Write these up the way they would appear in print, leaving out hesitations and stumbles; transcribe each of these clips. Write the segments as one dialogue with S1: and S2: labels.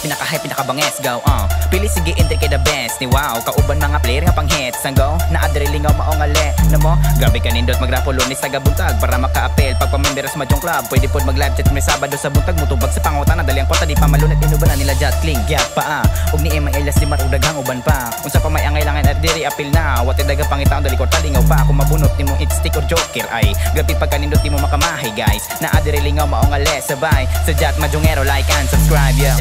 S1: Pinaka-hype, pinaka-banges, go. Pili sige intay kay the best ni wow. Kauban mga player nga pang hits ang go. Naadrilingaw maong ali na mo. Grabe ka nindot magrapo lunes sa gabuntag para maka-apel. Pagpamembera sa Mahjong Club, pwede pod mag-live chat may Sabado sa buntag. Mutubag sa pangutan na dali ang kota di pa malunat. Inuban na nila Jat Kling, Gyat pa ug ni Emang Elias di marudaghang uban pa. Unsa pa may angailangan at diri apil na. Wate daga pangitaon dali korta lingaw pa. Kung mabunot nimo it's stick or joker ay. Grabe pagka nindot nimo makamahay guys. Naadrilingaw maong ali sabay sa Jat Mahjongero, like and subscribe yeah.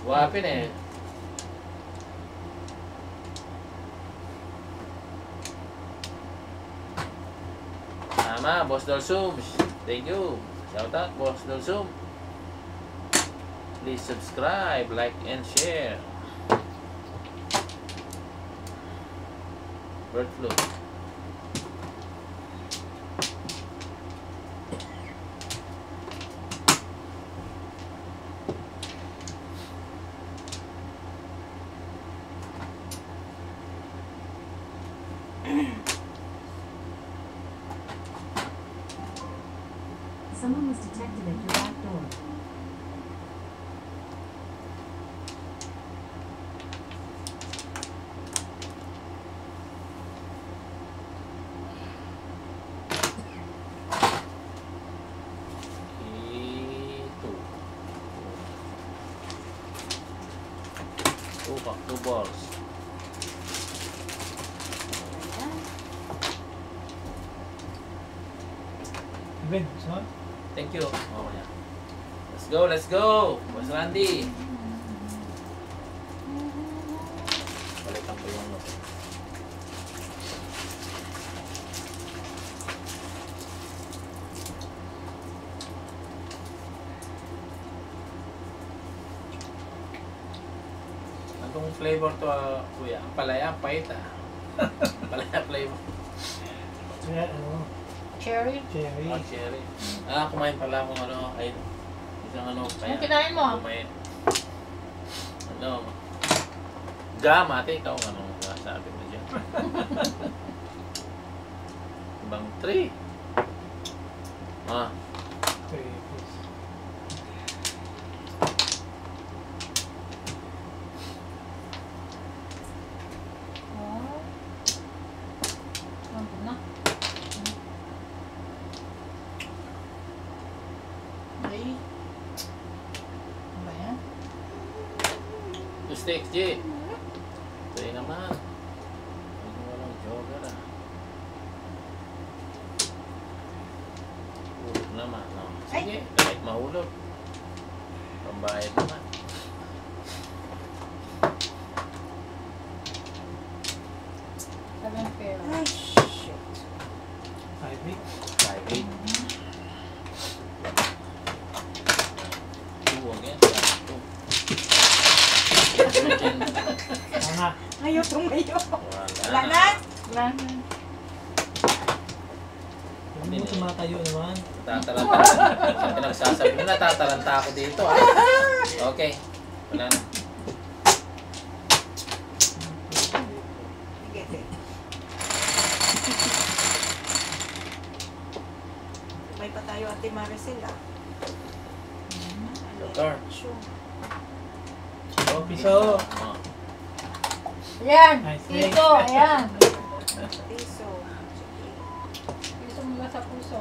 S2: Wapin eh. Tama, Boss Dolsum. Thank you. Shout out, Boss Dolsum. Please subscribe, like, and share. Bird flu.
S3: Someone was detected at your back door.
S2: Two balls.
S4: Ben, saan?
S2: Thank you. Oh, yeah. Let's go, let's go. Boss Randy. Balikan ko yung look. Anong flavor to, kuya? Ang palaya, pait Palaya flavor.
S4: Kaya ano?
S5: Cherry?
S4: Cherry.
S2: Oh, cherry. Kumain pala akong ay, isang kaya.
S5: Anong kinain mo?
S2: Kumain. Gama, ate, ikaw sabi mo dyan. Ibang 3.
S4: Three, please.
S5: Oh. Ano na? Ay. Ano ba yan?
S2: 2 sticks, G. Ito naman. Walang jogger Hulog naman, no? Sige, kahit mahulog. Pambayad naman.
S5: Seven pair.
S3: Ay, shit.
S4: 5-8.
S2: 5-8. 2 again. 2.
S4: Tama.
S3: Ayaw tumayo. Wala
S2: Wala
S3: na?
S5: Wala na.
S4: Hindi mo tumatayo naman.
S2: Natataranta. Sa pinagsasabi mo, natataranta ako dito. Okay. Wala na.
S3: Sige. May pa tayo Ate Maricel
S2: Joker.
S4: Oh, piso.
S5: Ayan!
S4: Nice,
S5: Piso! Ayan!
S3: Piso.
S5: Piso mula sa puso.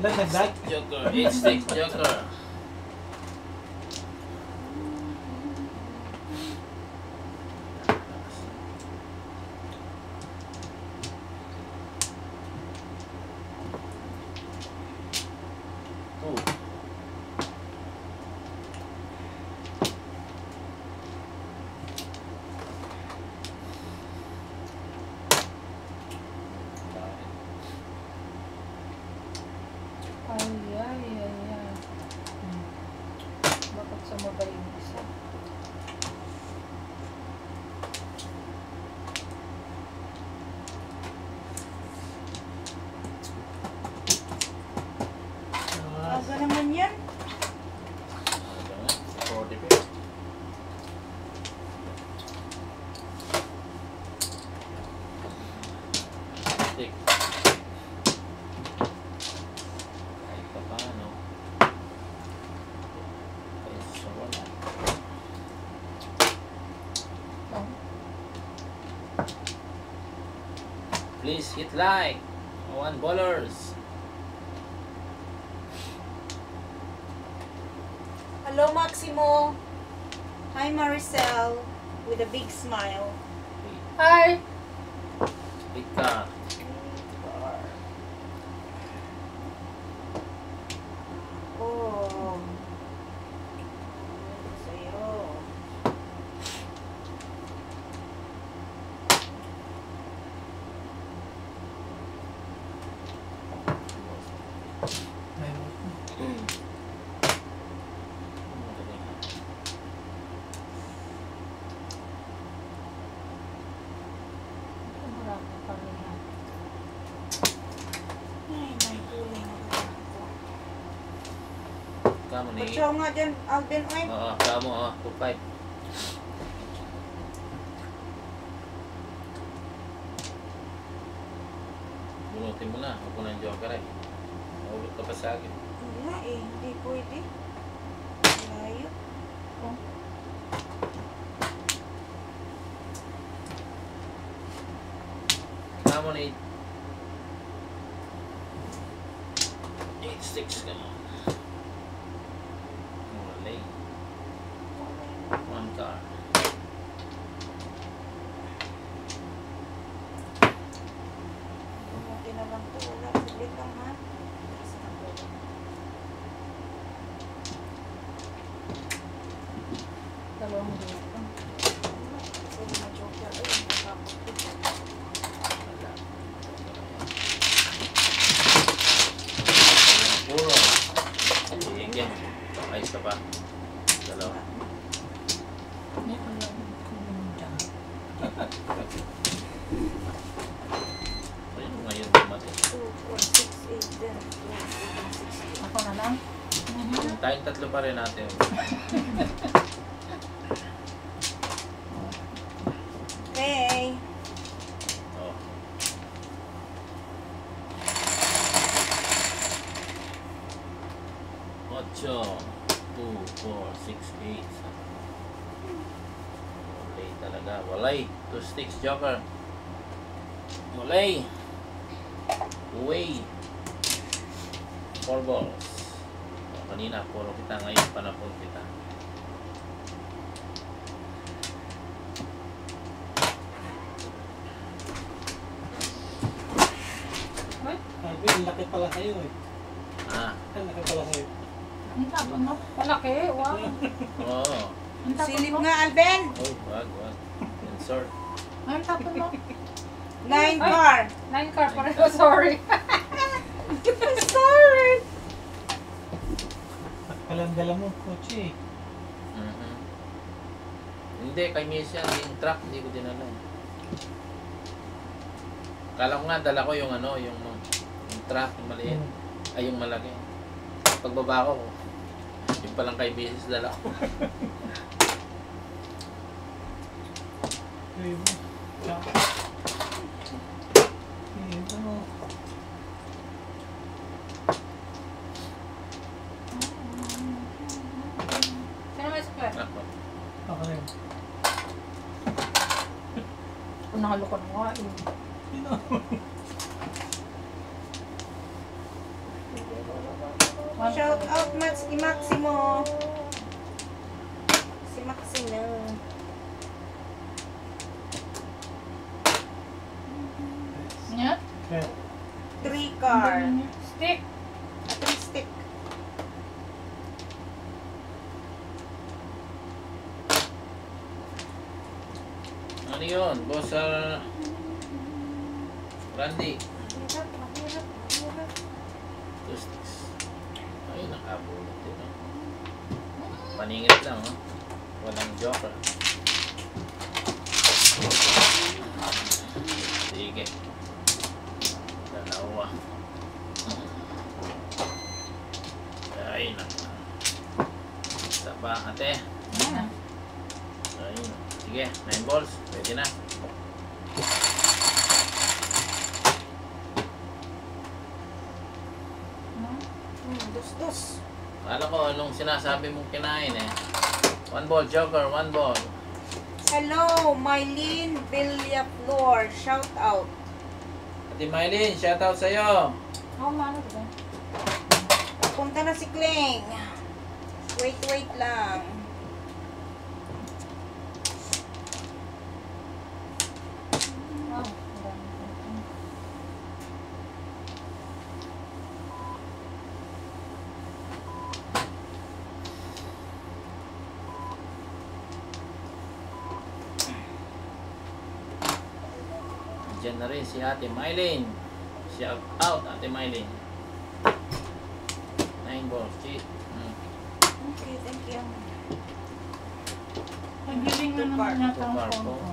S4: Ilan nagdag?
S2: Joker. 8 sticks, Joker.
S5: Ay, ay, ay, ay.
S2: Please hit like. 1 ballers.
S3: Hello, Maximo. Hi, Maricel. With a big smile.
S5: Hi!
S2: Ika.
S3: Oh. Sa'yo. Ay, may tuloy na ba ako?
S2: Kamo ni.
S3: Patsaw nga dyan, Alden, oy.
S2: Oo, kamo. 2-5. Bunutin mo na. Huwag ko ng joker eh. Maulot ka pa sa akin.
S3: Hindi nga eh, hindi pwede. Layo.
S2: Kamo ni. 8-6 ka mo. Malay. 1 card.
S3: Buti na lang to. Wala, saglit lang ha. Isa na po.
S5: Dalawang dito.
S3: Pwede na joker. Ay, nakakapit.
S2: Wala. Puro. Sige. Ayos ka pa. Dalawa. Ayun ngayon dumating.
S3: 2, 4, 6, 8, 10, 12, 13, 16.
S5: Ako na lang.
S2: Tayong tatlo pa rin natin.
S3: Okay.
S2: Oh. Ocho. 2, 4, 6, 8. Walay talaga. Walay. 2 sticks joker. Walay. Away. 4 balls. Oh, kanina, puro kita. Ngayon, panapon kita.
S4: Sabi, ang laki pala sa'yo eh.
S2: Ah.
S4: Ang laki pala sa'yo.
S5: Ang tapon mo. Palaki. Wow.
S2: Oo.
S5: Ang tapon
S3: Silip
S5: mo.
S3: nga, Alben.
S2: Oh, wag. Insert.
S5: Ang tapon mo.
S3: 9 bar.
S5: 9 cards pa rin. Oh, sorry.
S3: Sorry.
S4: At palang dala mo, kotse eh.
S2: Mhm. Hindi, kay Miss yan. Yung truck, hindi ko dinala. Kala ko nga, dala ko yung ano, yung truck, yung maliit. Ay, yung malaki. Pagbaba ko, yung palang kay Mrs. dala ko.
S4: Ay, mo. Tsaka. Ito mo.
S5: Sino may square?
S2: Ako.
S4: Ako rin.
S5: Kung nakaloko na nga eh.
S4: Sino?
S3: Shout out, Maximo. Si Maximo.
S5: Nga?
S4: Kaya,
S3: 3 card.
S5: Stick.
S3: A 3 stick.
S2: Ano yun? Boss Randy.
S3: Mahirap, mahirap, mahirap.
S2: 2 sticks. Ay, nakabulot din. Oh. Paningit lang, oh. Walang joker. Sige. Dalawa. Ay, naku. Isa pa, ate.
S5: Ayan.
S2: Ayun. Sige, 9 balls. Pwede na.
S3: Dus.
S2: Kala ko anong sinasabi mong kinain eh. 1 ball, joker, 1 ball.
S3: Hello, Mylene Villaflor. Shout out.
S2: Ate Mylene, shoutout sa'yo.
S5: Ako maano ba?
S3: Punta na si Kling. Wait lang.
S5: Wow.
S2: Diyan na rin si Ate Mylene. Shout out Ate Mylene. 9 balls. Cheat.
S3: Okay, thank you.
S5: Nagiling na naman yata ang
S2: Bar
S5: phone
S2: po.
S5: ko.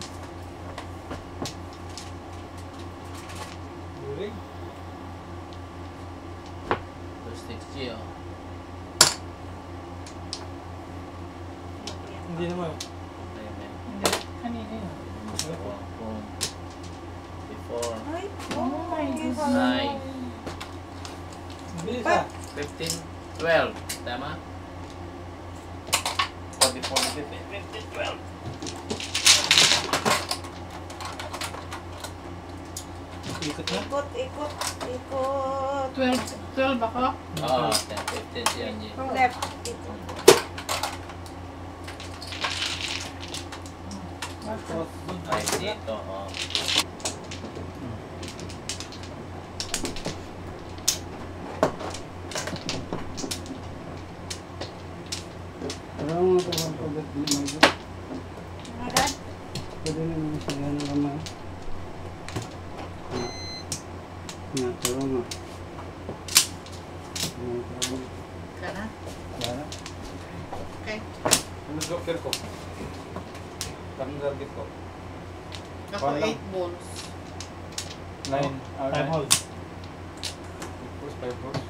S4: Durig.
S2: 260 oh.
S4: Hindi naman.
S2: Okay, man.
S5: Hindi. Kanina yun.
S2: Boom. Before.
S3: Ay,
S5: Oh my goodness.
S2: Nine.
S4: Bilis ah.
S2: 15, 12. Tama? 44, 15, 12.
S4: Ikot na.
S3: ikot.
S5: 12 ako?
S2: Oo, 10, 15 si Angie.
S3: Left. Ikot.
S2: Ay, dito, oh.
S6: Parang mga pagkagat di mag
S3: Mga dad?
S6: pwede naman siya yan naman. Na, pero nga.
S3: Ka na?
S6: Wala.
S3: Okay.
S6: Ano dokter ko? Parang target ko.
S3: Ako
S6: Paano?
S3: 8 balls.
S6: 9.
S4: Time hold.
S6: 5 balls.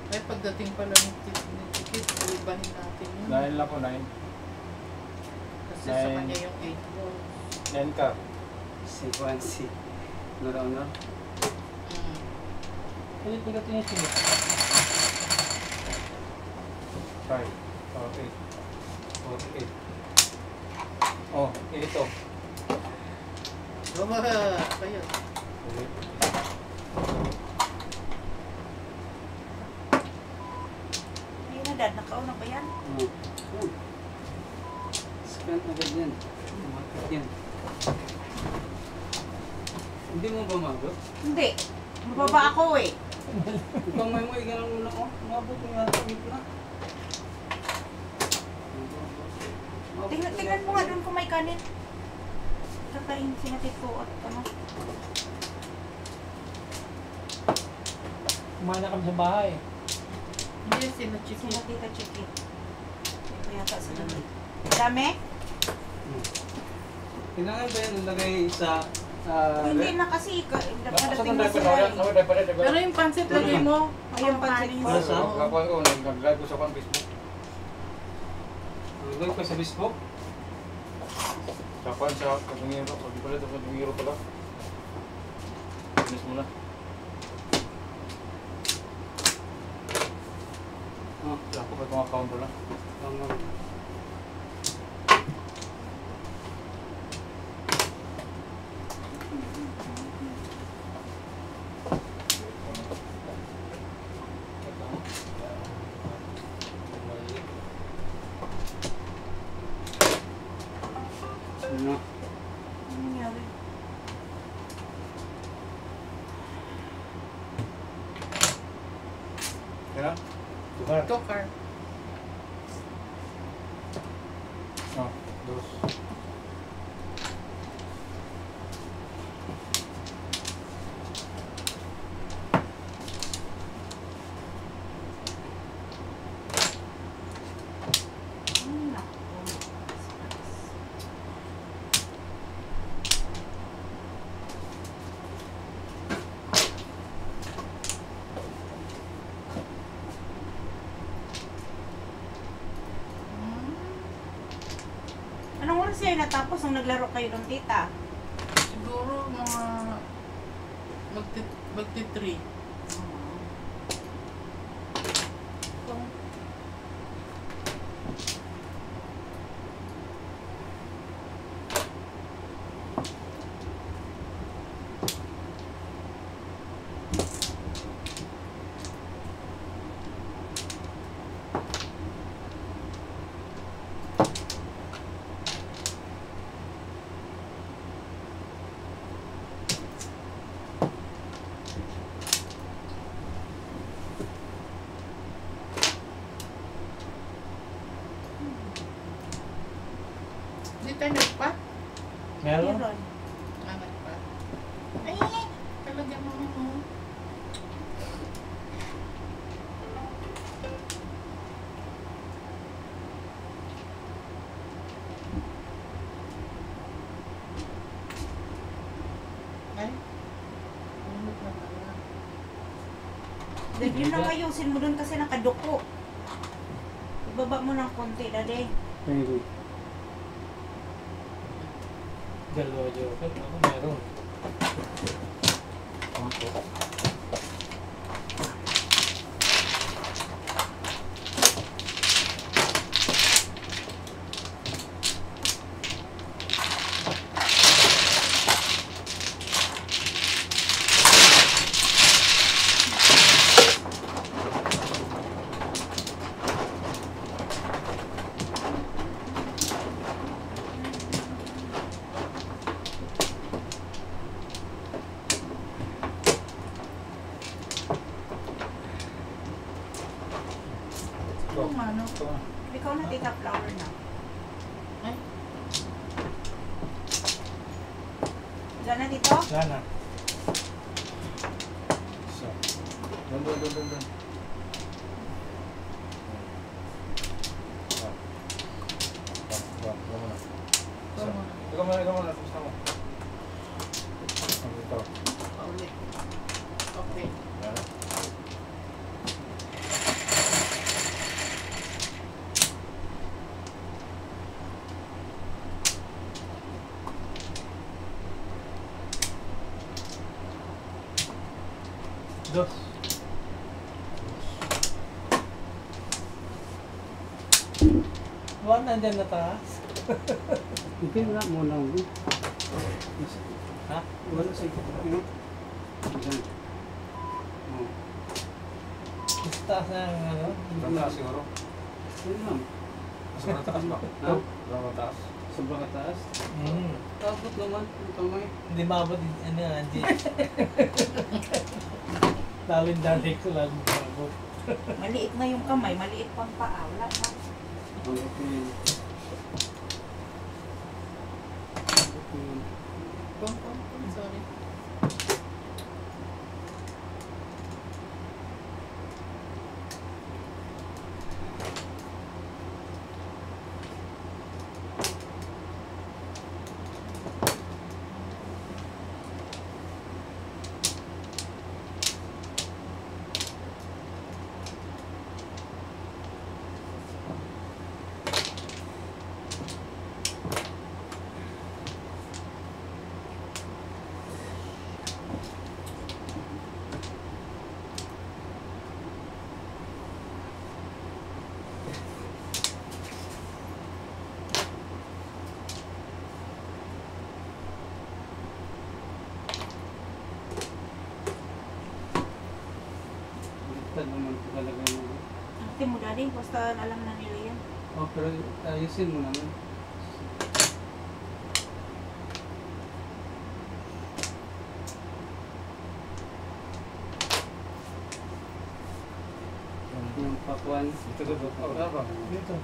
S3: Ay, pagdating pala ng ticket, ibahin natin yun.
S6: 9 lang po, 9.
S3: Kasi sa
S6: Nine.
S3: kanya yung 8 balls.
S6: 9 ka. Sequence. Nora.
S4: Ulit bigat niya siya.
S6: 5. 8. 48. Oh, ito.
S3: Roma, kayo. Ayun na dad, nakauna ba yan?
S6: Scan agad yan. Market yan. Hindi mo ba magot?
S3: Hindi. Mababa ako eh.
S6: Ikaw may mo, ganun muna ko. Mabot yung nasa gitna.
S3: Tingnan mo nga doon kung may kanin. Kakain sinatid ko at ano.
S4: Kumain na kami sa bahay.
S3: Hindi, sinatid ka chiki. Ito yata sa dami. Dami?
S6: Kailangan ba yan nilagay sa...
S3: Hindi na kasi. Padating na
S6: Basta
S3: sila eh. Pero yung pansit lagay mo. Ay, yung pansit mo.
S6: Para sa?
S3: Oo.
S6: Kakuha ko, nag-live ko sa Facebook. Nag-live ko sa Facebook?
S7: Kapan sa Katungiro, pag pala sa Katungiro pala. Finish mo na.
S6: Oh,
S7: Ako ba itong account pala?
S6: tama. Ano?
S3: Ano nangyari?
S7: Kaya?
S4: Dugar.
S3: Tukar.
S7: Oh, dos.
S3: Anong oras yan natapos nung naglaro kayo ng tita?
S8: Siguro mga magti-3. tita nagpa?
S4: Meron?
S3: Meron.
S8: Angat pa. Ay, talaga mo mo. Ay, unod na pala.
S3: Dad, yun lang ayusin mo dun kasi nakaduko. Ibaba mo ng konti, Dade.
S7: Maybe.
S4: Dalawa joker. Ako meron.
S8: Kung ano.
S3: Ikaw na, tita, flower na.
S8: Ay,
S3: Diyan na, dito?
S4: Sana.
S7: So. Doon. Ikaw muna. Gusto mo. Ito.
S8: paulit. Okay.
S4: Dos. Wala nandyan na taas.
S7: Hindi na muna.
S4: Ha?
S7: Wala sa ito. Diyan. Oh.
S4: Mas taas na ang ano.
S7: Mataas siguro. Yun lang. Mas mataas ba? Ha? Mataas. Sobrang kataas. Tapos naman, yung kamay.
S4: Hindi maabot ano yan, Angie. Lawin dali ko lang maabot.
S3: Maliit na yung kamay, maliit pang paa. Wala na.
S7: Okay.
S8: Sorry.
S7: Baliktad naman po talaga yung...
S3: Ate mo, Daddy, basta alam na nila yan.
S7: Oh, pero ayusin mo naman. Yung pakuan. Ito. Wala ba?
S4: Dito.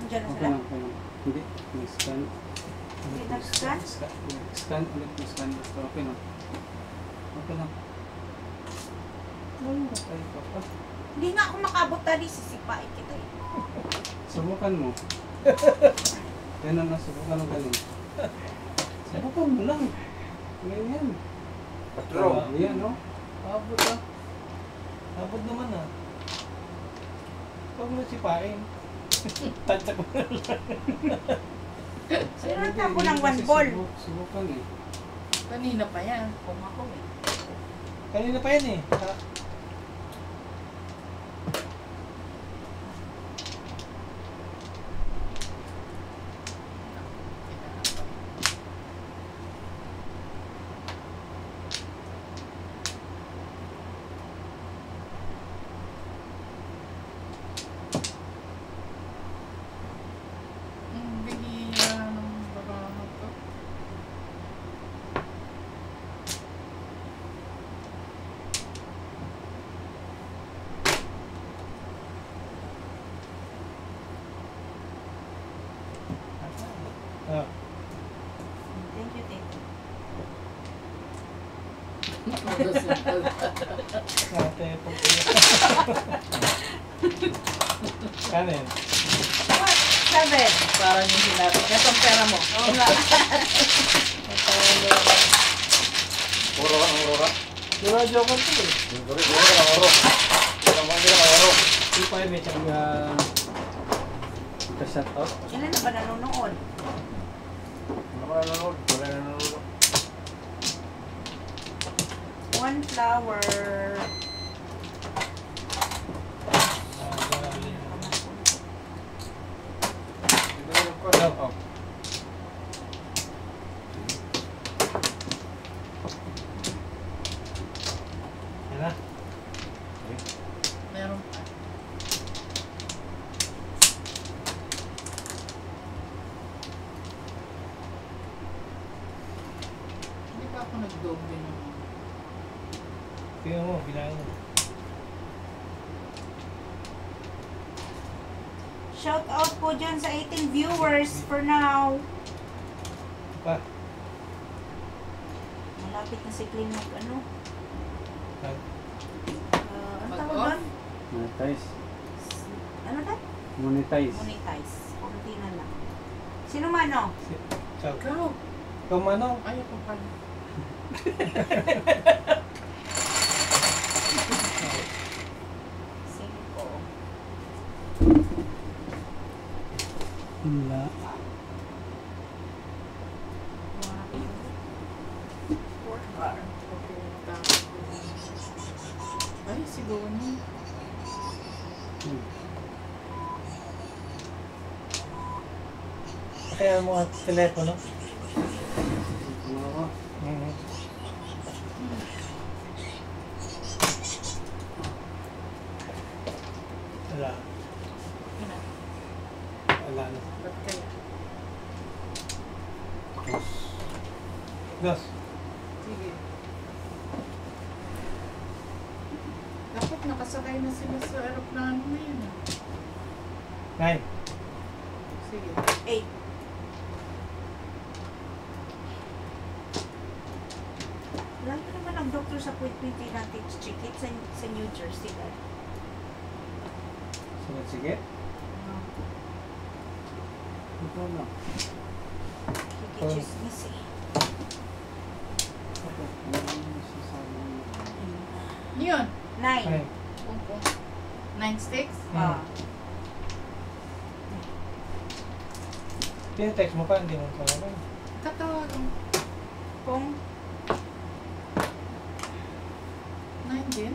S3: Nandiyan na
S7: Okay
S3: sila.
S7: lang, okay lang. Hindi, mag-scan.
S3: Hindi nag-scan?
S7: Scan ulit, mag-scan. Basta okay lang. Okay lang. Wala ka tayo pa.
S3: Hindi nga ako makabot, Daddy. Sisipain kita eh.
S7: Subukan mo. Ganun na, subukan mo ganun. Subukan mo lang. Ganyan.
S6: Draw.
S7: Yan, no?
S4: Abot ah. Abot naman ah. Huwag mo sipain. Tansya ko na lang.
S3: Sino nagtapo ng one ball?
S7: Subukan eh.
S8: Kanina pa yan.
S3: Kung ako eh.
S4: Kanina pa yan eh.
S8: Bihira ng babae to.
S4: Ah,
S3: Thank you, thank you.
S4: ate, kanin.
S3: What? 7.
S8: Parang yung sinabi. Itong pera mo.
S3: Oo nga.
S6: Oro ka, oro ka.
S4: Dura joker to eh.
S6: Oro ka, oro. Oro.
S7: Hindi pa yun, may tsaka ka-shut out.
S3: Ilan na ba nanonood?
S6: Ano ka nanonood? Wala nanonood.
S3: One flower.
S6: Oh.
S4: Yan na.
S8: Meron pa. Hindi pa ako nag-doble ng
S4: Tingnan mo, bilangin mo.
S3: Shout out po dyan sa 18 viewers for now.
S4: Pa.
S3: Malapit na si Clean mag ano.
S4: Ah,
S3: Ano tawag
S8: Mag-off?
S3: doon?
S7: Monetize.
S3: Ano na?
S7: Monetize.
S3: Monetize. Kunti na lang. Sino mano?
S4: Ciao.
S8: Ikaw.
S4: Ikaw mano?
S8: Ayaw ko pala.
S3: Cinco.
S7: Wala.
S3: Four bar.
S8: Ay, si Donnie.
S4: Kaya mo ang telepono.
S7: Wala.
S4: Mhm. Wala. Wala na.
S8: Ba't kaya?
S4: Gas.
S8: Sige. Dapat nakasakay na sila sa aeroplano na yun. Ah.
S4: 9.
S8: Sige.
S3: 8. Wala pa naman ang doctor sa appointment natin check it sa New Jersey.
S7: Sunod sige. Ito na.
S3: Kikichismis eh.
S8: Yun.
S3: 9.
S8: Pungpung. 9 sticks?
S3: Ah.
S4: Tinetext mo pa, hindi mo talaga.
S8: Katawagan.
S3: Kung
S8: 9 din?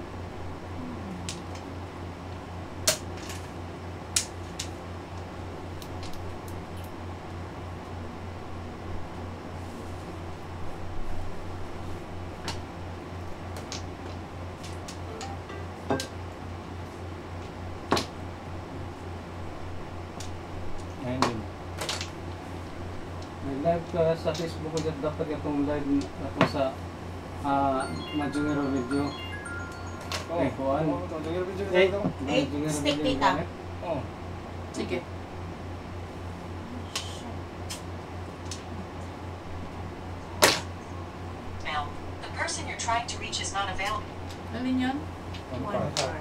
S7: Ayun. May live ka sa Facebook ko dyan. Dapat itong live atong sa Majungero video.
S6: Oh.
S7: Eh, kuhaan.
S6: Oh, ito. Tingnan video
S4: Eh,
S6: ito.
S3: Eight stick tita.
S6: Oh.
S8: Sige.
S9: Now, the person you're trying to reach is not available.
S8: Alin yan?
S6: One
S3: One
S6: part.
S3: bar.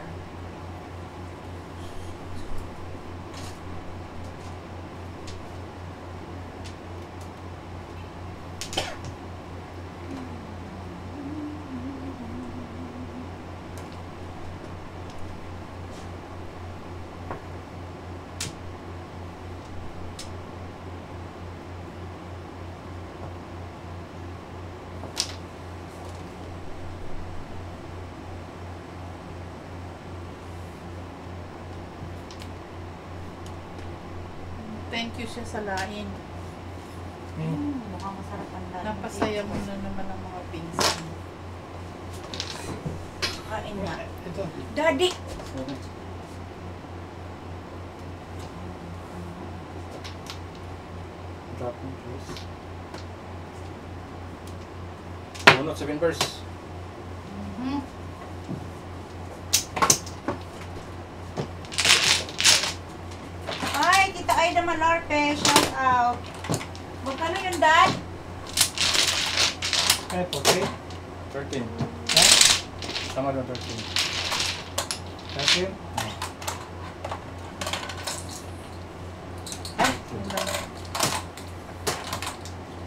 S8: Nag-thank you siya sa lain.
S3: Mukhang masarap ang dami.
S8: Napasaya mo na naman ang mga pinsan.
S3: Kain na.
S4: Ito.
S3: Daddy!
S6: Drop mo, please. Bunot sa pinverse.
S8: Mhm.
S3: Ay, Tita Aida Malarpe, shout out. Magkano yun, Dad?
S4: Ay, okay.
S6: 13.
S4: Ha?
S6: Tama doon, 13.
S4: Kasi,
S3: Ay,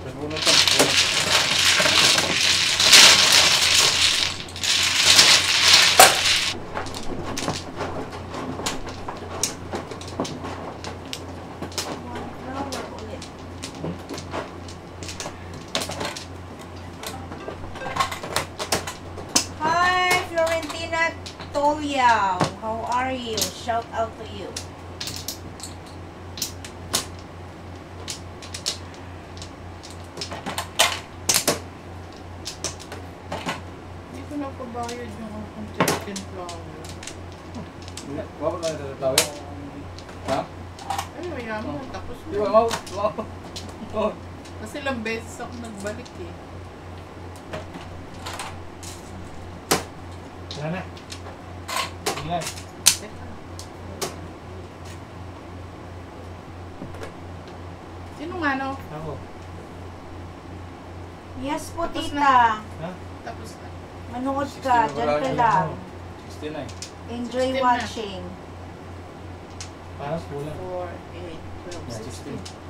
S6: Tapos bunot lang. Bunot.
S3: flower ulit. Hi, Florentina Tolyao. How are you? Shout out to you.
S8: Hindi ko na pabayad yung akong chicken flour.
S6: Wala na sa flower? Ha?
S8: Ay, mayaman na. Tapos
S6: Di ba,
S8: na.
S6: mau? Oh.
S8: Kasi ilang beses ako nagbalik eh.
S4: wala na. Ilan?
S8: Teka. Sino nga no?
S4: Ako.
S3: Yes po,
S8: Tapos
S3: Tita.
S4: Ha?
S8: Tapos na.
S3: Manood ka. Diyan ka lang.
S6: 69.
S3: Enjoy
S8: 16 na.
S3: watching.
S4: Parang kulang.
S8: 4, 8, 12,
S6: Yeah,
S8: 16.
S6: 16.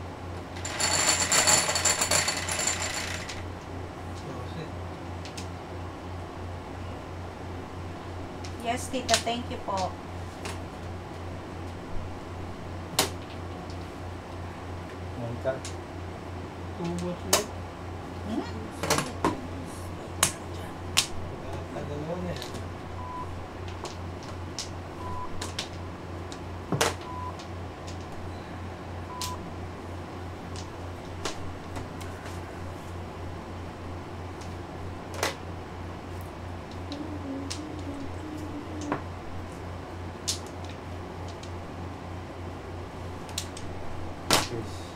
S3: Yes, Tita. Thank you po.
S6: Monica.
S4: Tubos ulit.
S8: Hmm?
S4: Dalawa na.
S6: Please.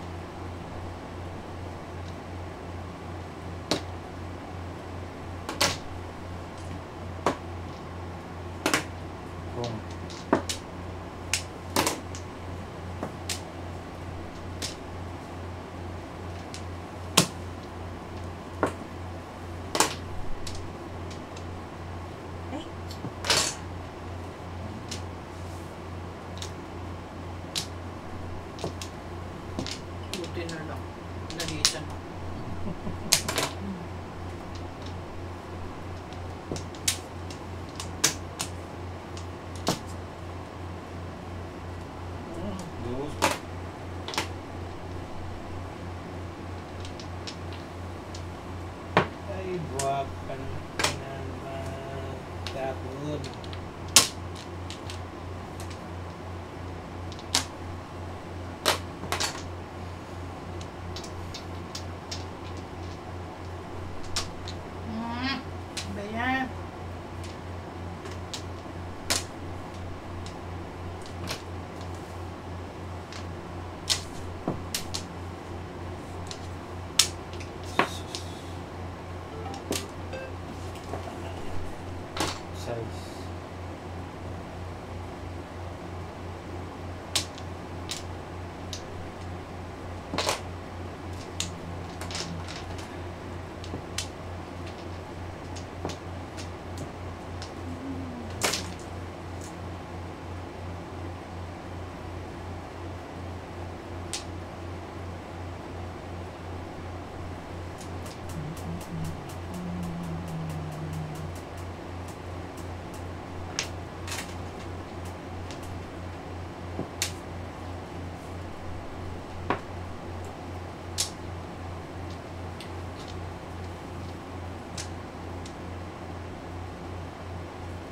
S6: Boom.
S3: Ay,
S8: Buti na lang. Nalisan ako.
S6: Dos.
S4: Ay, buwak ka naman. Tapon.
S8: Hmm. Ba yan?
S6: Size.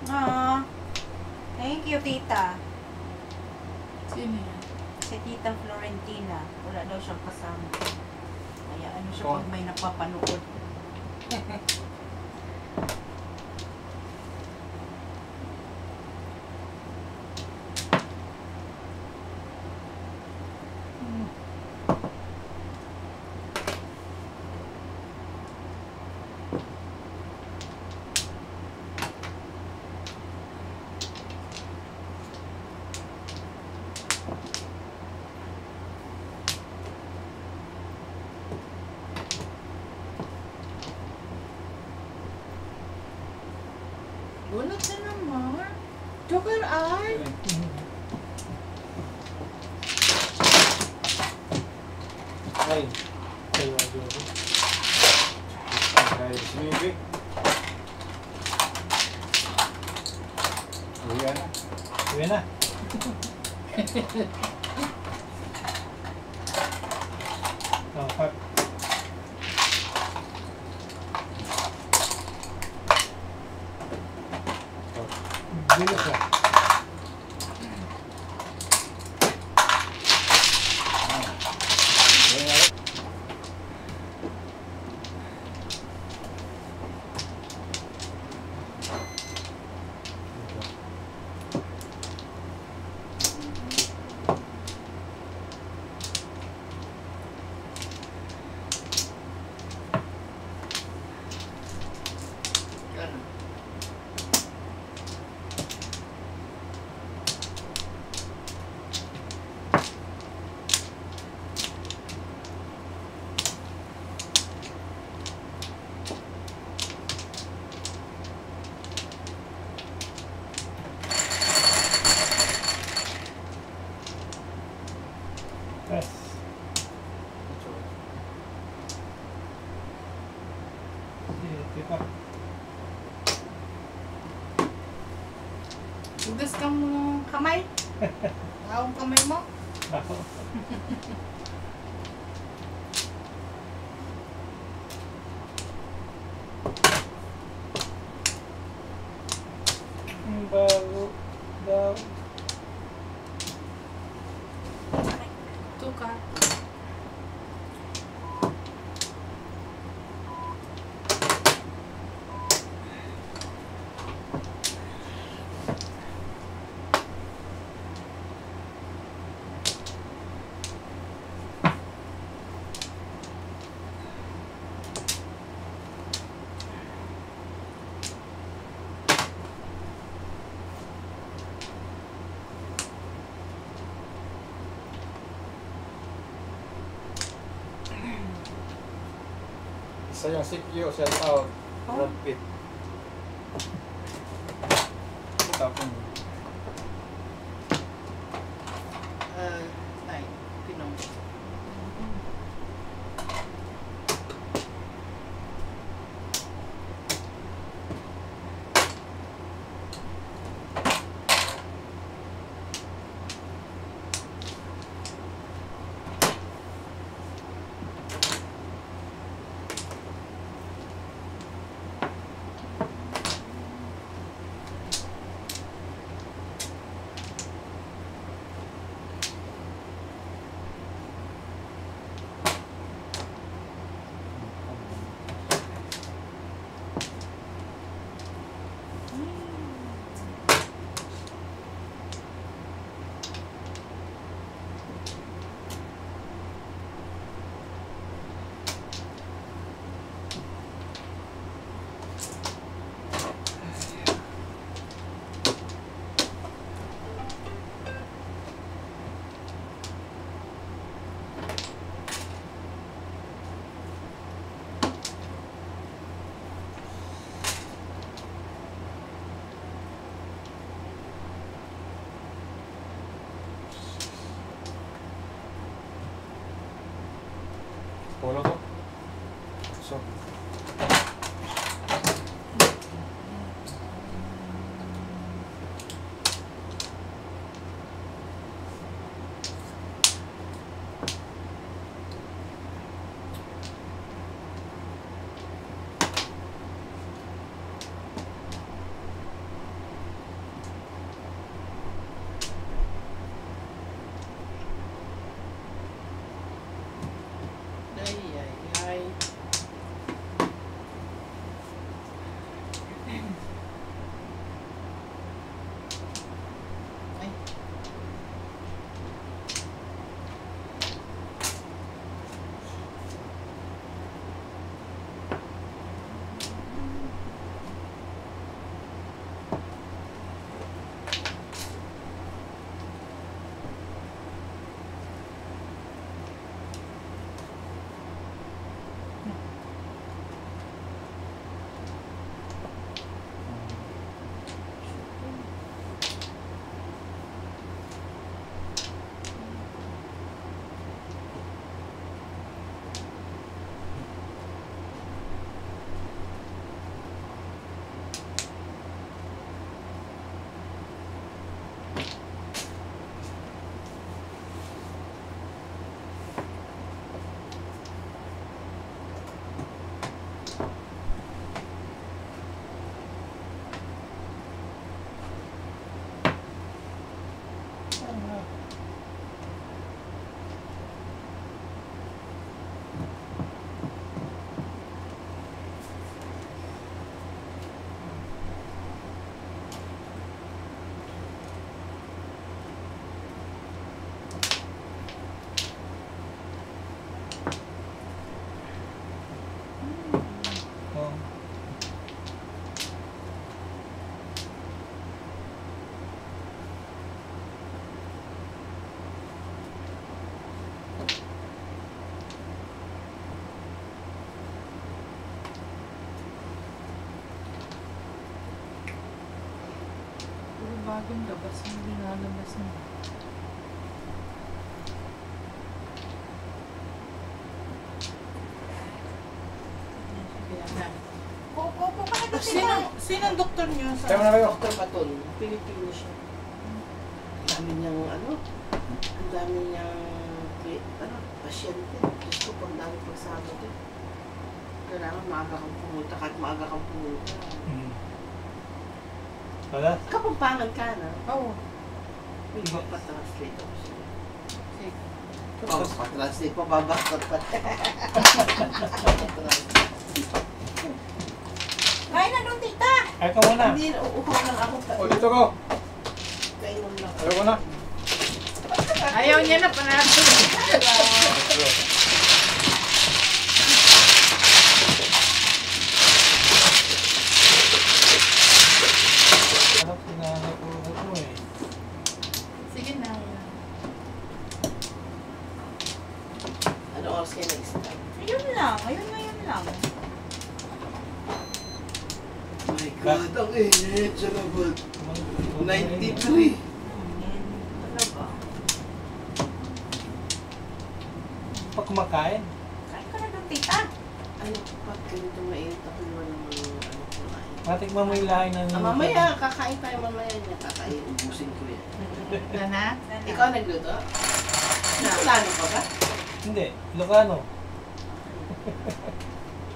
S3: Aw. Thank you, Tita.
S8: Sino yan?
S3: Si Tita Florentina, wala daw siyang kasama. Kaya ano siya pag may napapanood.
S8: Bunot na naman. Joker ay.
S6: Ay,
S4: Kaya Jojo.
S6: ay, sinibi. Uwi na.
S4: Uwi na. Oh, fuck. Bilis na. Yes. Sige, pa.
S8: Tugas ka mo kamay. Awang kamay mo.
S4: Ako. Ang bago daw.
S8: Tuka.
S6: Isa yung CPU, shout out. Brad Pitt. Tapos,
S8: Ay, pinong. bagong labas, hindi nalabas na.
S3: Kuko ka na dito.
S8: Sinong doktor niyo?
S6: Kaya mo na kayo.
S7: Dr. Baton, Pilipino siya. Ang dami niyang ang dami niyang pasyente. Diyos ko, pang dami pagsama din. Kailangan maaga kang pumunta, kahit maaga kang pumunta.
S4: Wala?
S7: Kapampangan ka na.
S8: Oo.
S7: May magpa-translate ako siya.
S8: Sige.
S7: Pa-translate pa, babakot pa.
S3: Kain na doon, tita.
S4: Ay ka muna.
S7: Hindi, uuhaw lang ako.
S6: O, dito ko.
S7: Kainom lang.
S6: Ayaw ko na.
S8: Ayaw niya na panalo.
S4: Ano pinahanap mo eh.
S8: Sige na.
S7: Ano oras kayo nag-start?
S3: Ayun lang. Ngayon lang.
S7: My God, ang init sa labas. 93.
S3: Talaga.
S4: Pag kumakain.
S3: Kain ka na doon, tita.
S7: Ano, pag ganito mainit ako naman ng kumain.
S4: Matikman mo yung lahi ng...
S7: Mamaya, kakain tayo mamaya niya. Kakain, ubusin ko yan.
S8: Nana?
S7: Ikaw nagluto? Plano pa ba?
S4: Hindi. Ilocano.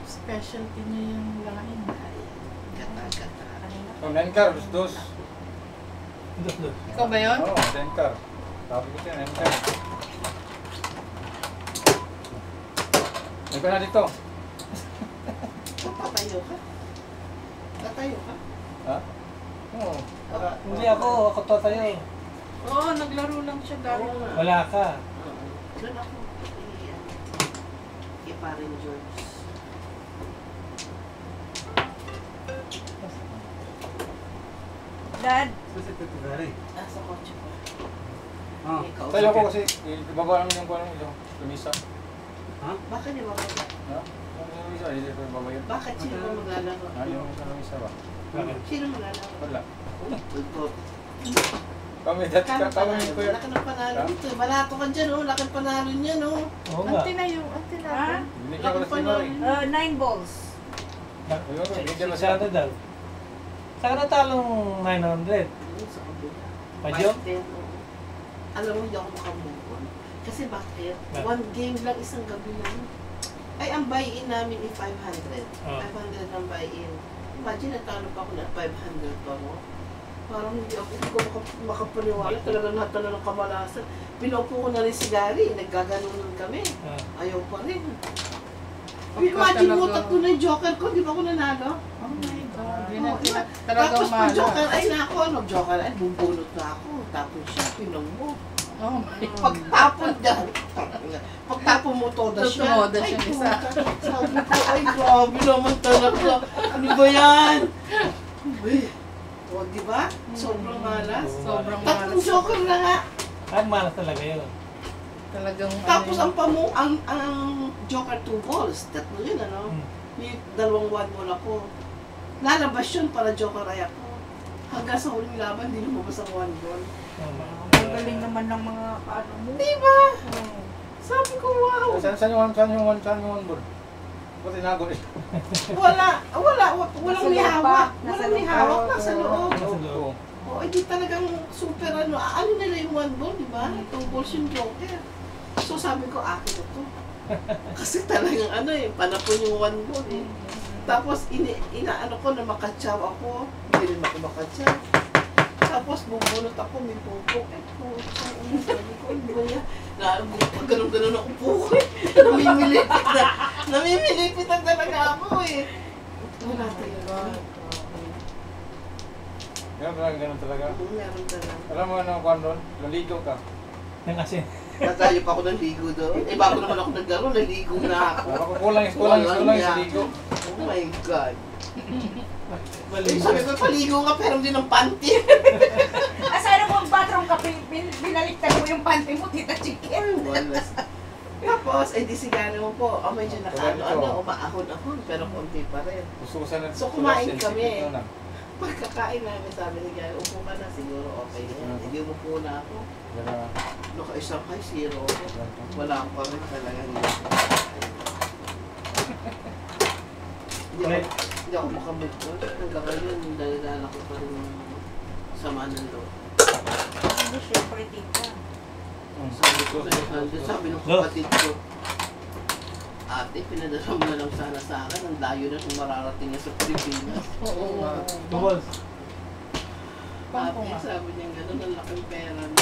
S8: Specialty niya yung lain.
S7: Gata-gata.
S6: O, Nenkar, dos.
S4: Dos.
S8: Ikaw ba yun?
S6: Oo, Nenkar. Sabi ko siya, Nenkar. Nenkar na dito.
S7: Patayo ka? Tatayo ka?
S6: Ha? Oo.
S4: Hindi ako. Ako tatayo.
S8: Oo, naglaro lang siya dati.
S7: Oo nga.
S4: Wala ka.
S7: Doon ako. Kay Parin George.
S3: Dad.
S7: Nasa kotse ko.
S6: Ah,
S7: Ikaw.
S6: tayo ko kasi, ibaba lang yung kuwan yung lumisa.
S7: Bakit di ba mag-
S6: Ha? Yung lumisa, hindi ko ibaba yun.
S7: Bakit sino ba maglalaro?
S6: Ha? Yung lumisa ba?
S4: Bakit?
S7: Sino maglalaro?
S6: Wala.
S7: Ito.
S6: Kami, dati ka, kami ko yun.
S7: Laki ng panalo dito. Balato ka dyan, oh. Laki ng panalo niyan, oh.
S4: Oo nga.
S8: Ante na yung, ante na.
S3: Ha?
S6: Binigyan ko na si Mari.
S3: 9 balls.
S6: Ayun, binigyan ko
S4: Siya
S6: siya.
S4: daw. Saan ka natalong 900?
S7: Ayun, sa kabila.
S4: Padyo?
S7: 5-10, oo. Alam mo, hindi ako makamukon. Kasi bakit?
S4: Bakit?
S7: One game lang isang gabi lang. Ay, ang buy-in namin ay 500.
S4: Ah.
S7: 500 ang buy-in. Imagine, natalo pa ako na 500 pa mo. Parang hindi ko makapaniwala. Talagang natalo ng kamalasan. Pinaupo ko na rin si Gary. Naggaganunan kami.
S4: Ah.
S7: Ayaw pa rin.
S8: Pagka
S7: Imagine mo,
S8: talaga-
S7: tatlo na yung joker ko. Di ba ako nanalo?
S8: Oh my God. Yun
S7: Oo,
S8: ang
S7: diba?
S8: talagang
S7: Tapos pag joker,
S8: malas.
S7: ay nako, joker, ay bubunot na ako. Tapos siya, pinambo.
S8: Oh my God.
S7: Pagtapon dyan, pagtapon mo toda siya.
S8: Tumoda siya
S7: Ay,
S8: isa.
S7: puta. Sabi ko, ay grabe naman talaga. Ano ba yan? Uy, o diba? Sobrang malas.
S8: Sobrang
S7: Tatlong
S8: malas.
S7: joker na nga.
S4: Ay, malas talaga yun.
S8: Talagang
S7: Tapos
S8: ano
S7: ang joker 2 balls. Tatlo yun, ano? Yung dalawang 1 ball ako. Lalabas yun para joker ay ako. Hanggang sa huling laban, di lumabas ang 1 ball.
S3: Ang galing naman ng mga paano mo.
S7: Diba? Sabi ko, wow.
S6: Saan yung one ball? Ba't tinago eh?
S7: Walang may hawak.
S3: Nasa
S7: Walang may
S3: loob.
S7: hawak, nasa loob.
S4: Nasa loob.
S7: O, di talagang super ano. Ano nila yung 1 ball, di ba? 2 balls yung joker. So sabi ko, akin na to. Kasi talagang ano eh, panapon yung 1 ball eh. Tapos inaano ko na makatsaw ako. Hindi rin ako makatsaw. Tapos bubunot ako, may pupok. Eh, putang ina, sabi ko, ano ba yan? Pag ganun-ganun ako puko eh. Namimilipit na talaga ako eh. Wala talaga.
S6: Ganun talaga.
S7: Meron talaga.
S6: Alam mo ano kung doon? Naligo ka.
S4: Yung asin.
S7: Natayo pa ako ng ligo doon. Eh, bago naman ako naglaro, naligo na ako.
S6: Baka kulang sa ligo.
S7: Oh my God.
S4: Maligo.
S7: Sabi ko, paligo ka pero hindi ng panty.
S3: Sana mo ang bathroom ka, binaliktad mo yung panty mo, tita chicken.
S7: Tapos, ay di sigana mo po. Oh, medyo umaahon-ahon, pero konti pa rin.
S6: Gusto ko sana.
S7: So, kumain kami. Pagkakain namin, sabi ni Gary, upo ka na, siguro okay na yan. Hindi umupo na ako. Nakaisang kay zero ako. Wala pa rin talaga. Hindi ako makamove ko. Hanggang ngayon, dalala ko pa rin yung sama ng loob.
S3: Hindi, syempre, tita.
S7: Sabi ng kapatid ko, ate, pinadala mo na lang sana sa akin. Ang layo na kung mararating niya sa Pilipinas.
S8: Oo.
S4: Tubos.
S8: Pangko
S7: Ate,
S8: nga.
S7: sabi niya gano'n, ang laking pera nun.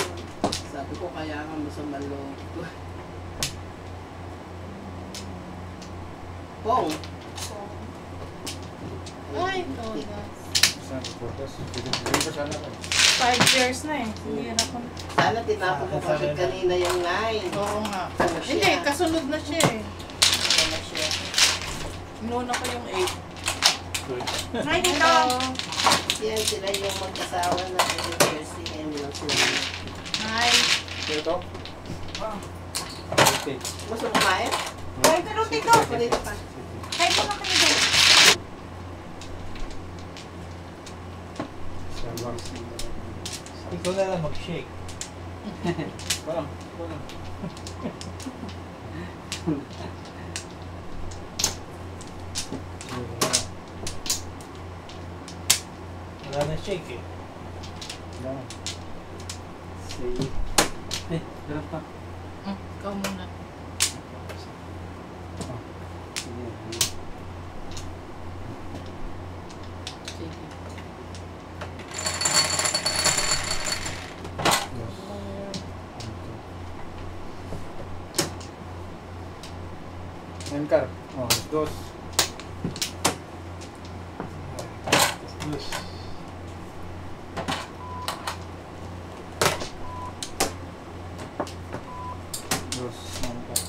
S7: Sabi ko, kaya nga masama loob ko. Pong!
S8: Ay, todas.
S6: Saan ko po? Hindi ko sana ka.
S8: 5 years na eh. Hindi na ako.
S7: Sana tinapon ko kasi kanina yung 9.
S8: Oo nga.
S7: Ano siya?
S8: Hindi, kasunod na siya eh.
S7: Ano siya?
S8: Inuna ko yung 8.
S3: Ay, dito.
S7: Yan sila yung mag-asawa na Jersey. Ngayon lang sila.
S8: Hi.
S6: Ito? Okay.
S7: Mas kumain?
S3: Ay, pero tito.
S7: Dito pa.
S3: Ay, pa lang kayo dito.
S4: Ikaw na lang mag-shake.
S6: Walang.
S4: Wala na shake eh.
S6: Say. Hirap pa.
S8: Ikaw muna. Sige.
S6: Encar. Oh, dos.
S4: Dos.
S6: Dos. Encar.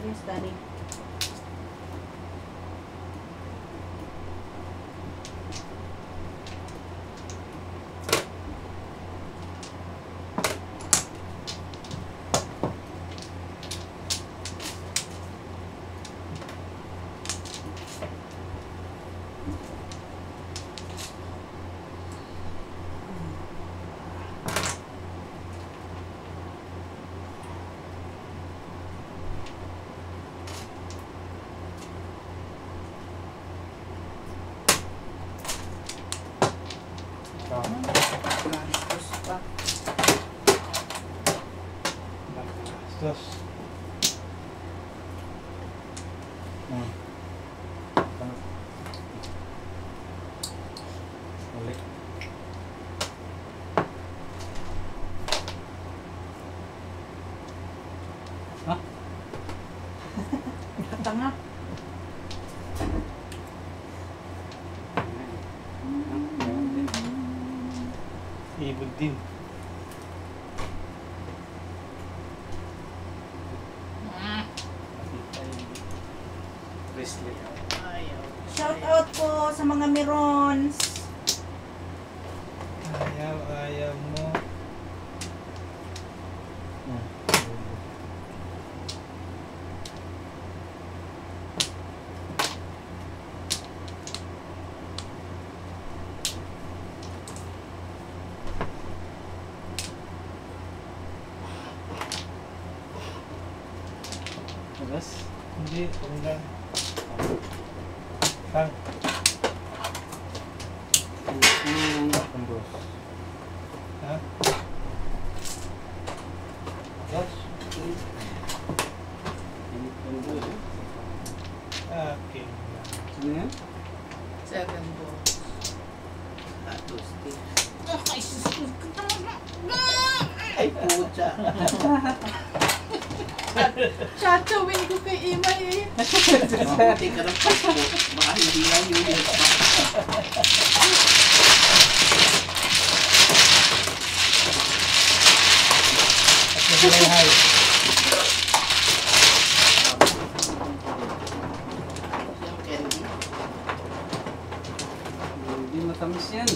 S3: Yes, daddy.
S4: Dos.
S6: Ulit.
S3: Tanga.
S4: Ibig din.
S6: Bracelet.
S8: Ayaw.
S3: Shout out po sa mga Merons.
S4: Ayaw mo.
S6: Terus?
S4: Hindi, panggang. Pang.
S6: Dos.
S4: Ha? Dos. Akin.
S6: Ano yan?
S8: 7 balls.
S7: Atos.
S8: Ay, sus.
S7: Ay, pucha.
S8: Chatawin ko kay Imay eh.
S7: Mabuti ka ng passport. Baka hindi lang yun yung
S4: Hi.
S7: yung candy.
S6: Hindi matamis yan.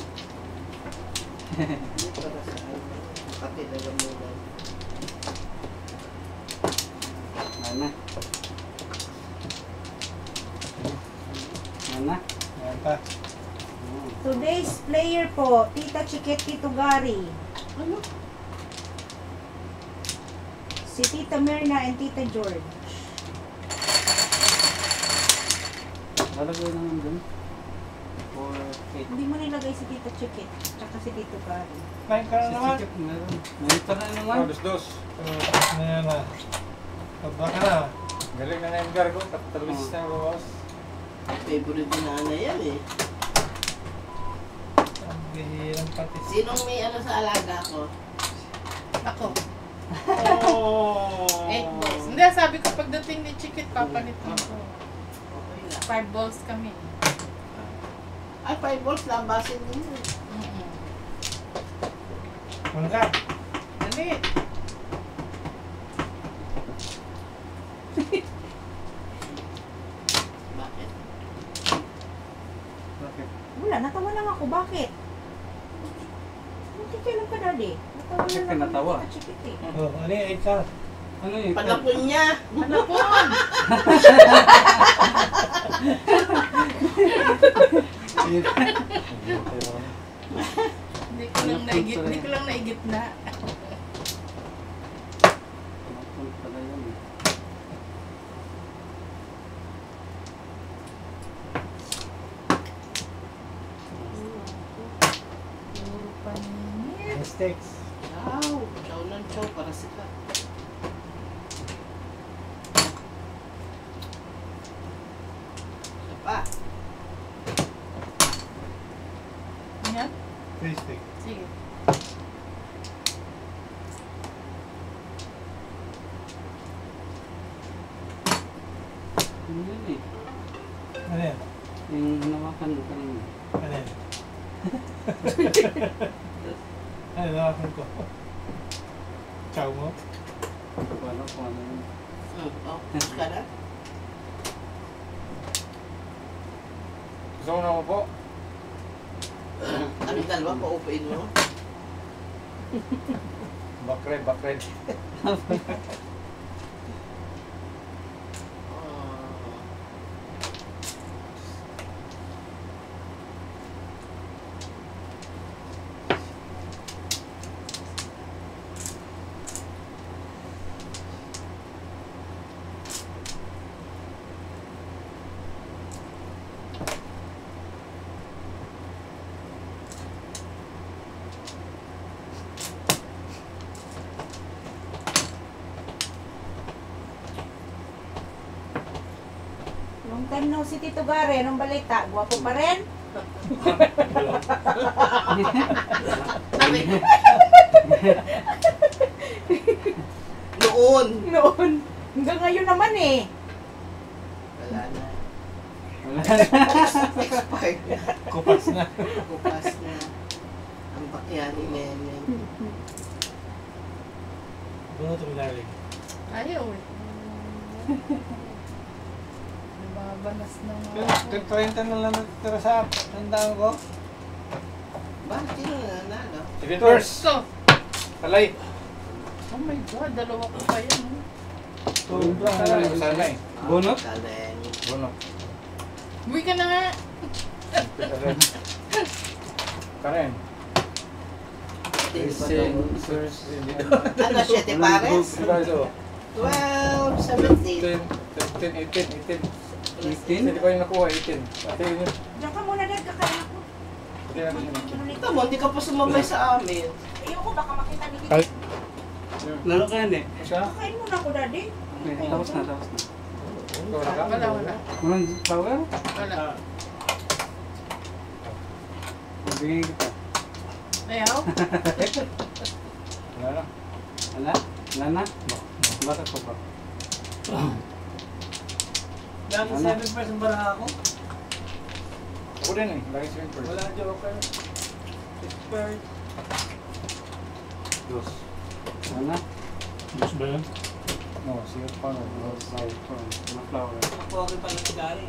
S7: Hindi para sa Makati na gamunan.
S6: Mana? Mana?
S4: Ayan pa.
S3: Today's player po, Tita Chiquet, Tito Gary.
S7: Ano?
S3: Si Tita Myrna and Tita George.
S6: Lalagay naman dun. Or cake.
S3: Hindi mo nilagay si Tita Chiquet, tsaka si Tito Gary.
S4: Kain ka na naman.
S6: Sisikip meron. May pa na naman.
S2: Dos.
S4: Ayan na. Pabba ka na.
S2: Galing na na yung gargo. Tatalbis na yung bawas.
S7: Favorite ni nanay yan eh.
S4: Ang bihirang patis.
S7: Sinong may ano sa alaga ko?
S8: Ako.
S2: Oh!
S8: 8 balls. Hindi, sabi ko pagdating ni Chiquit, papalit mo ko.
S7: Okay lang.
S8: 5 balls kami.
S7: Ay, 5 balls lang. Basin din yun.
S4: Mangga.
S8: Dali.
S7: Bakit?
S6: Bakit?
S3: Wala, natawa lang ako. Bakit? Hindi kailan ka, Daddy. Natawa
S6: Bakit
S3: lang
S6: ka
S3: ako
S6: natawa?
S3: ni Tita Chiquet eh.
S4: Oh, ano yung 8 ka?
S6: Ano yun?
S7: Panapon niya.
S8: Manapon! Hindi ko lang naigit na.
S6: Panapon pala yun eh.
S8: Puro paninit.
S4: Mistakes.
S7: Chow. Chow ng chow para sila. Isa pa.
S8: Yan?
S4: Mistakes.
S8: Sige.
S6: Ano yun eh?
S4: Ano yan?
S6: Yung hinawakan mo kanina.
S4: Ano yan? Ano nawakan ko? Chow mo?
S6: Wala kung ano yun.
S7: Oh, ka na?
S2: Gusto mo na mo po?
S7: Ano dalawa pa upain mo?
S2: Bakred, bakred.
S3: Long time no si Tito Gary. Anong balita? Gwapo pa rin?
S7: Sabi. Noon.
S3: Noon. Hanggang ngayon naman eh.
S7: Wala na.
S6: Wala na.
S7: Expired na.
S4: Kupas na.
S7: Kupas na. Ang bakya ni Nene.
S4: Doon ito minalig.
S8: Ayaw eh. Nababanas na nga.
S4: 30 na lang natitira sa tandaan ko.
S7: Bakit sino nanalo?
S2: Even first.
S8: So,
S2: Kalay.
S8: oh my God, dalawa ko pa yan. Oh.
S4: Sobrang
S2: Sana, sana eh.
S6: Bunot?
S7: Kaleng.
S2: Bono.
S8: Uwi ka na nga.
S2: Karen.
S7: Ano, 7 pares? 12, 17.
S2: 18.
S6: 18?
S2: Hindi ko yung nakuha, 18. Ate yun yun.
S3: Diyan ka muna, Dad. Kakain ako.
S2: Hindi natin yun.
S7: Ito mo, hindi ka pa sumabay sa amin.
S3: Ayoko, baka makita ni
S2: Ay.
S3: Tito.
S6: Lalo ka yan eh.
S2: Siya?
S3: Kakain muna ako, Daddy.
S6: Okay, tapos na, tapos na.
S2: Wala ka?
S8: Wala.
S6: Walang power?
S8: Wala.
S6: Bigyan kita.
S8: Ayaw?
S2: Wala na.
S6: Wala? Wala na? Bakit ko ba?
S4: Lagi 7% baraha ako.
S6: Ako din eh. Lagi 7%.
S4: Wala joker. Expert.
S6: Dos.
S10: Ano?
S5: Bus ba yun?
S6: No, sige pa no. Outside. Mga flower.
S4: Ako ako pala si Gary.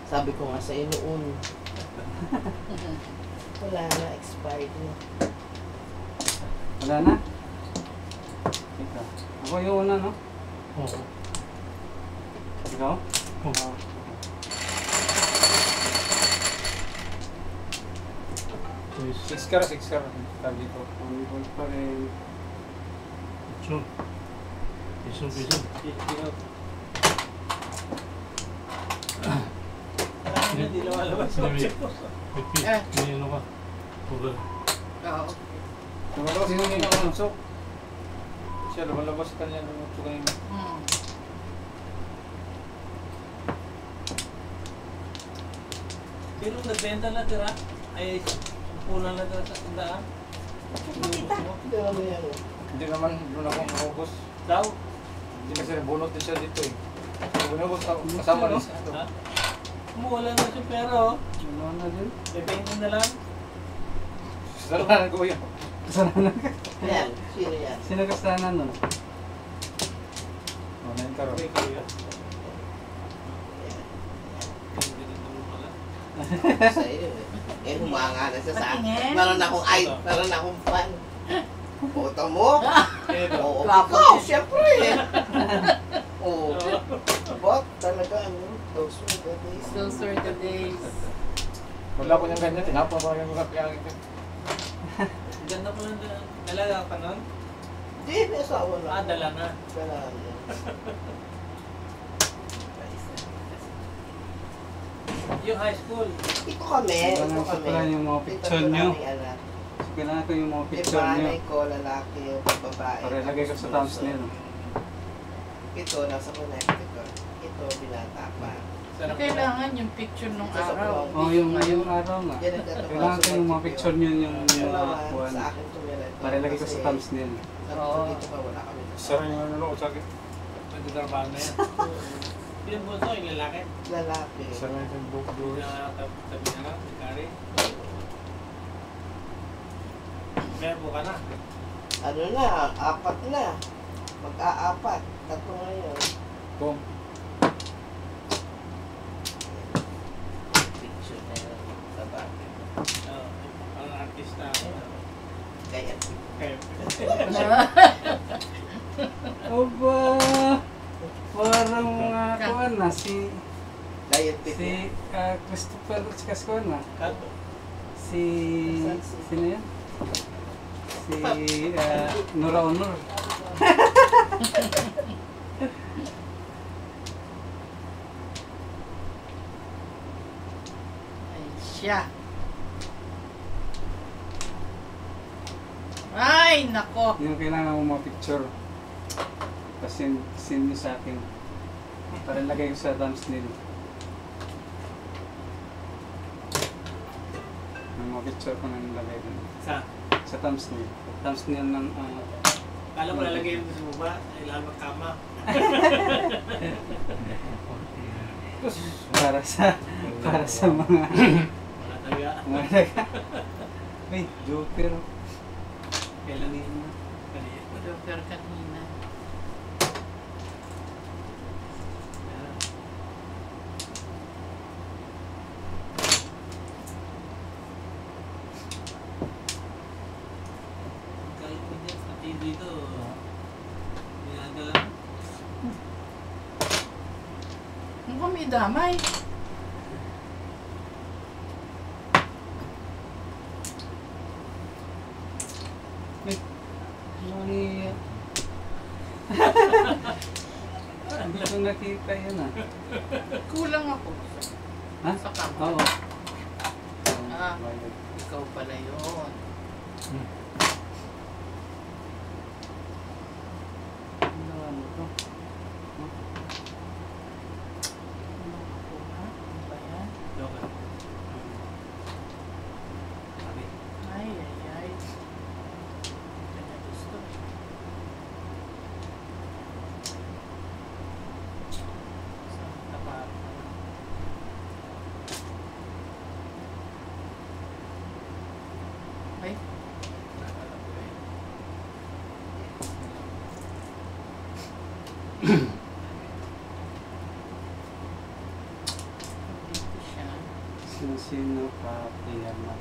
S7: Sabi ko nga sa inuun. Wala na, expired na.
S10: Wala na? Ikaw. Ako yung una, no?
S5: Oo.
S10: Ikaw?
S5: Oo. Please.
S6: 6 car. Tag dito.
S10: Ang gold pa rin.
S5: Piso. Piso.
S4: Hindi lumalabas.
S5: May ano ka? Over.
S8: Oo.
S6: Lumalabas sino yung nakunusok. Siya lumalabas kanya nung kanina.
S4: Pero nagbenta na tira. Ay, punan na tira sa tandaan.
S3: Kita.
S7: Hindi naman yan.
S6: Hindi naman doon ako naubos.
S4: Daw.
S6: Hindi kasi nabunot din siya dito eh. Bunot kasama rin siya.
S4: Ha? Wala na siya pero
S10: Wala na din.
S4: may painting na lang.
S6: Salamat ko yan.
S10: Kasalanan ka.
S7: Yan, sino yan?
S10: Sino kasalanan nun?
S6: Oh, 9 car.
S4: Okay, kuya. Hindi rin naman pala.
S7: Sa iyo eh. Eh, humanga na siya sa akin.
S3: Patingin.
S7: Meron akong fan. Foto mo? Oo,
S8: Gwapo
S7: ikaw,
S8: din.
S7: syempre eh. Oo. Bot, talaga ano, those were the days.
S8: Those were the days.
S6: Wala ko niyang ganyan. Tinapon ko yung kaya.
S4: Ganda ko lang dalaga ka nun.
S7: Hindi, may asawa na.
S4: Ah, dala na.
S7: Wala na.
S4: Yung high school.
S7: Ito kami.
S10: Wala sa pala yung mga picture nyo. So, kailangan ko yung mga picture nyo.
S7: Panay ko, lalaki, babae.
S10: Para ilagay ko sa thumbnail.
S7: Ito, nasa Connecticut. Ito, binata pa.
S8: Kailangan yung picture nung
S7: Sa
S8: araw.
S10: Oh, yung araw nga.
S7: Yan ang ganda
S10: Kailangan ko yung mga picture nyo yung mga kuhan.
S7: Sa akin tumira ito.
S10: Para ilagay ko sa thumbnail.
S7: Oo. Dito pa, wala kami.
S6: Sara yung ano sa akin.
S4: Nagtatrabaho na yan. Yung bunso, yung lalaki.
S7: Lalaki.
S6: Sara yung book
S4: Yung
S6: doors.
S4: sabi na lang, si Kari. Merbo ka na.
S7: Ano na, 4 na. Mag-aapat. 3 ngayon.
S6: Kung.
S7: Picture na yun. Sa bakit.
S4: Ang artista.
S7: Kaya.
S4: Kaya.
S10: Aba! Parang mga kuhan na si
S7: Diet pic.
S10: Christopher Cascon na.
S4: Kato.
S10: Sino yan? Si Nora Honor.
S8: Ay, siya. Ay, nako.
S10: Yung kailangan mo mga picture. Tapos send nyo sa akin. Para lagay ko sa thumbnail. May mga picture ko na nilagay dun. Sa thumbnail. Thumbnail ng
S4: Kala mo lalagay yung sa baba, ilan magkama.
S10: para sa mga
S4: Wala talaga.
S10: mga may joker.
S4: Kailan yun? Kanina.
S8: Joker kanina.
S4: Kahit mo dyan sa TV ito, ginagala.
S8: Mukhang may damay.
S10: Hindi ko nakita yun ah.
S8: Kulang ako.
S10: Ha?
S8: Sa kama.
S10: Oo.
S8: Ah. Ikaw pala yun.
S10: Ano to?
S8: Ano ba yan?
S4: Joker. Sabi.
S8: Ay, ay, ay. Kanya gusto. Dito siya.
S10: Sino pa pinama?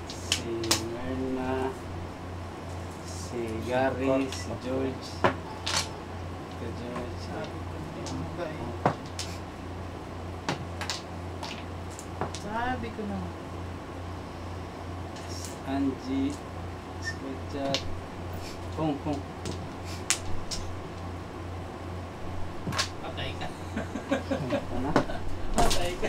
S10: Si Merna, si Gary, si George. Si George.
S8: Sabi ko na yung mga eh. Sabi ko na.
S10: Angie, Squidchat, Pong.
S2: Patay ka.
S10: Ano?
S2: Patay ka.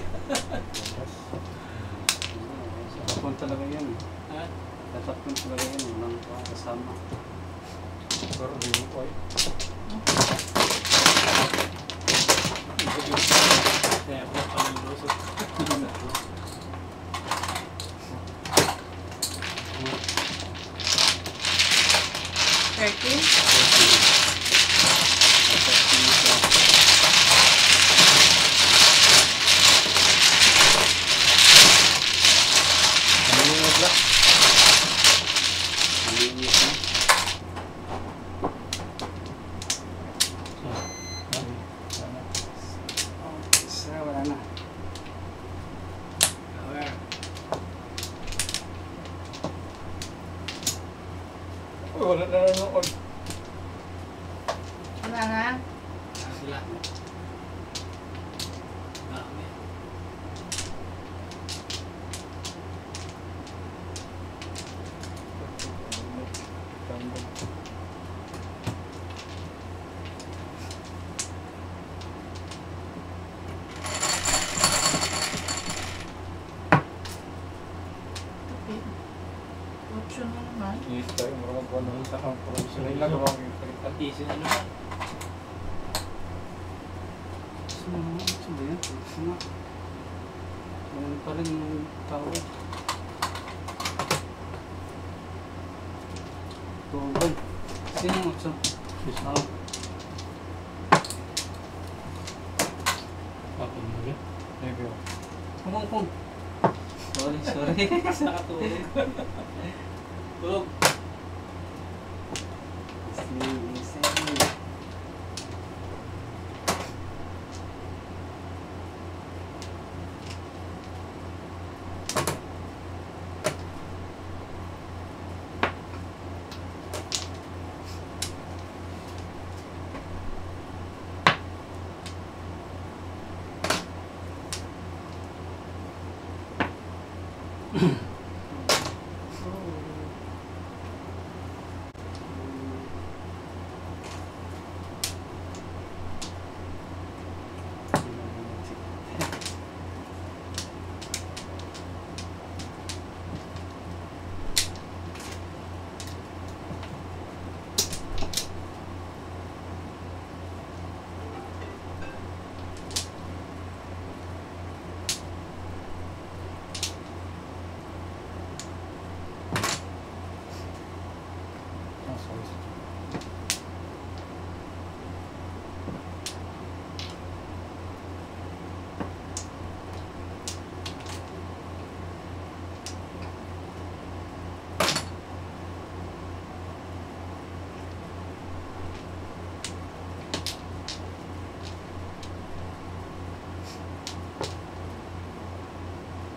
S10: Tatapon talaga yan.
S2: Ha?
S10: Tatapon talaga yan. Walang kasama.
S6: Pero hindi mo po eh.
S2: Kaya po kami lusot.
S10: Wala na.
S6: Uy, wala na nanonood.
S8: Wala na.
S2: Sila. Dami.
S8: Option mo naman.
S6: Yes, tayo. Marunong po naman sa kampo. Sila yung nagawa ko yung palitan.
S2: Easy na naman.
S10: Gusto ba yan? Gusto nga. Ganun pa rin yung power. Tubay. Sino mo? Gusto? Ako.
S5: Ako mo rin.
S6: Thank you.
S10: Pong. Sorry.
S2: Nakatulog. Tulog.
S10: Easy.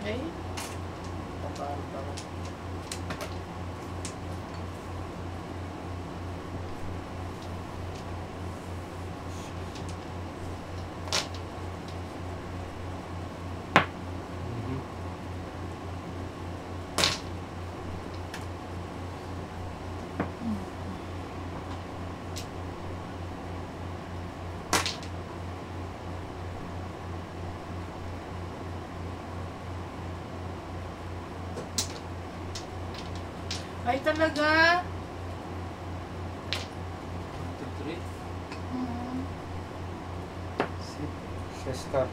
S8: Okay? Papalo pa ako. Ay, talaga?
S6: Star.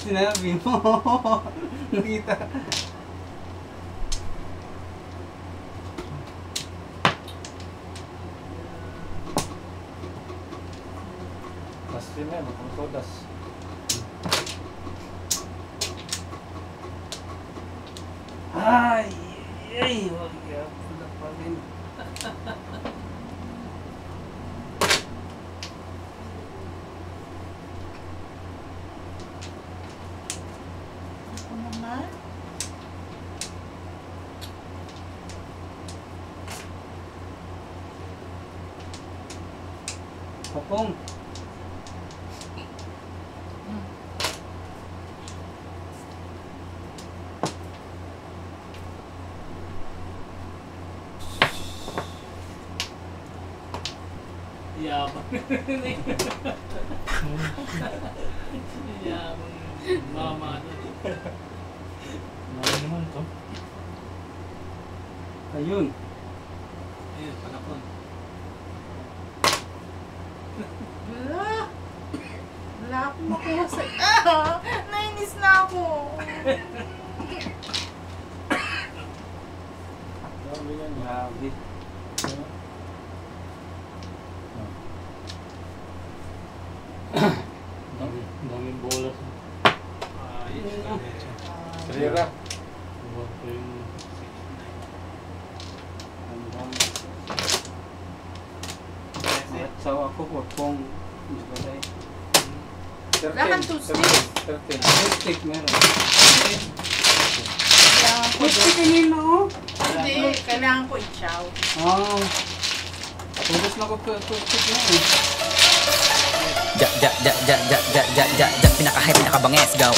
S10: sinabi mo. Nakita.
S6: Pasti na, magpapatodas.
S10: Ay! Ay! Wag yan. Wala pa rin.
S8: Ako naman.
S10: Popong.
S4: Yabang. Yabang. Mama na.
S5: Ano naman to?
S10: Ayun.
S4: Ayun, panapon.
S8: Wala. Wala akong makuha sa... Nainis na ako.
S6: Dami yan.
S10: Grabe.
S5: Daming bola.
S4: Ayun na.
S6: Rira.
S5: Huwag ko yung...
S10: At sawa ko po pong balay.
S8: Wala kang toothpick.
S6: 13.
S10: Stick meron.
S8: Kailangan ko
S10: Stick kanina oh.
S8: Hindi, kailangan ko i-chow.
S10: Ah. Tulos na ko stick na eh.
S1: Pinaka-hype, pinaka-banges, go,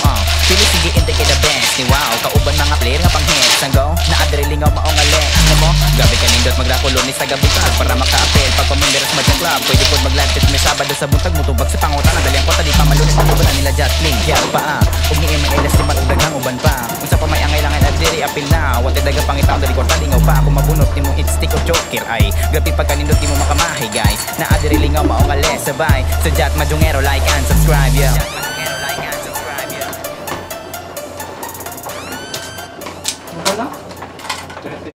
S1: Pili sige, intay kay the best, ni wow Kauban mga player nga pang hits, ang go Na-adrelingaw maong ale, ano mo? Gabi ka nindot magrakulonis sa gabuntag Para maka-apel, pag pamunderas madyang club Pwede po mag-live chat, may Sabado sa buntag Mutubag sa pangutan, ang dalyang kota Di pa malunis, maluban nila Jatling Kaya pa, ug ni Emma Elas di matudagang uban pa Unsa pa may angay-langay na diri apil na Wate daga pangitaw, dali korta lingaw pa Kung mabunot, di mo hit stick o joker ay Gabi pagka nindot, di mo makamahay guys Na-adrelingaw maong ale, sabay Sa Jat Majungero, like and subscribe, yeah
S10: Wala?